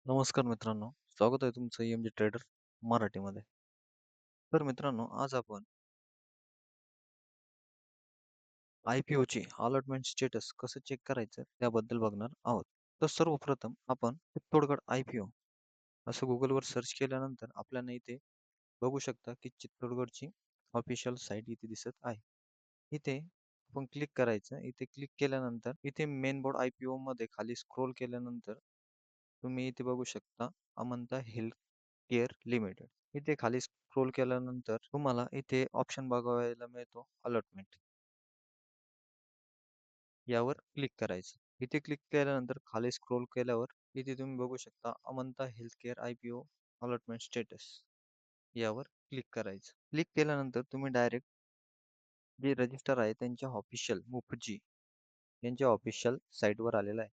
नमस्कार मित्रांनो, स्वागत आहे तुमचं EMG ट्रेडर मराठीमध्ये. तर मित्रांनो, आज आपण IPOची अलॉटमेंट स्टेटस कसं चेक करायचं त्याबद्दल बघणार आहोत. तर सर्वप्रथम आपण चित्तोडगड IPO असं Googleवर सर्च केल्यानंतर आपल्याला इथे बघू शकता की चित्तोडगडची ऑफिशियल साईट इथे दिसत आहे. इथे आपण क्लिक करायचं. इथे क्लिक केल्यानंतर इथे मेन बोर्ड IPO मध्ये खाली स्क्रोल केल्यानंतर तुम्ही इथे बघू शकता अमंता हेल्थ केअर लिमिटेड. इथे खाली स्क्रोल केल्यानंतर तुम्हाला इथे ऑप्शन बघायला मिळतो अलॉटमेंट. यावर क्लिक करायचं. इथे क्लिक केल्यानंतर खाली स्क्रोल केल्यावर इथे तुम्ही बघू शकता Amanta health care IPO allotment status. यावर क्लिक करायचं. क्लिक केल्यानंतर तुम्ही डायरेक्ट जे रजिस्टर आहे त्यांच्या ऑफिशियल मुफजी यांच्या ऑफिशियल साईटवर आलेला आहे.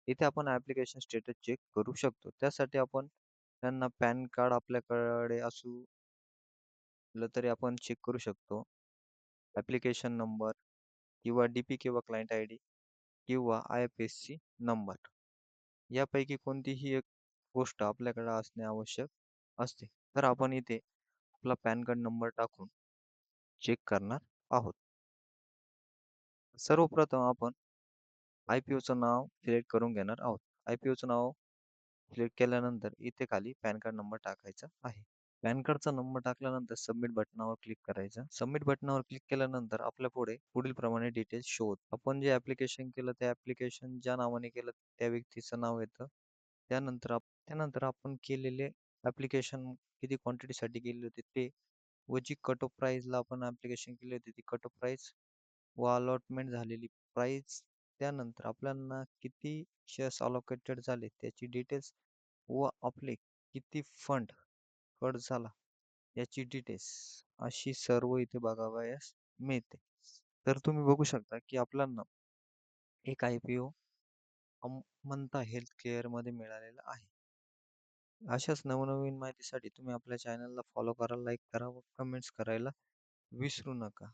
इथे आपण ॲप्लिकेशन स्टेटस चेक करू शकतो. त्यासाठी आपण त्यांना पॅन कार्ड आपल्याकडे असू तरी आपण चेक करू शकतो. ॲप्लिकेशन नंबर किंवा DP किंवा क्लायंट ID किंवा IFSC नंबर. यापैकी कोणतीही एक गोष्ट आपल्याकडे असणे आवश्यक असते. तर आपण इथे आपला पॅन कार्ड नंबर टाकून चेक करणार आहोत. सर्वप्रथम आपण IPOचं नाव सिलेक्ट करून घेणार आहोत. IPOचं नाव सिलेक्ट केल्यानंतर इथे खाली पॅन कार्ड नंबर टाकायचा आहे. पॅन कार्डचा नंबर टाकल्यानंतर सबमिट बटनावर क्लिक करायचं. सबमिट बटनावर क्लिक केल्यानंतर आपल्या पुढे पुढील प्रमाणे डिटेल्स शो होतात. आपण जे ॲप्लिकेशन केलं ते ॲप्लिकेशन ज्या नावाने केलं त्या व्यक्तीचं नाव येतं. त्यानंतर आपण केलेले ॲप्लिकेशन किती क्वांटिटीसाठी केले होते ते व जी कट ऑफ प्राईसला आपण ॲप्लिकेशन केली होती ती कट ऑफ प्राईस व अलॉटमेंट झालेली प्राईस, त्यानंतर आपल्याला किती शेअर्स अलोकेटेड झाले त्याची डिटेल्स व आपले किती फंड कट झाला याची डिटेल्स अशी सर्व इथे बघावयास मिळते. तर तुम्ही बघू शकता की आपल्याला एक IPO अमंता हेल्थ केअरमध्ये मिळालेला आहे. अशाच नवनवीन माहितीसाठी तुम्ही आपल्या चॅनलला फॉलो करा, लाईक करा व कमेंट्स करायला विसरू नका.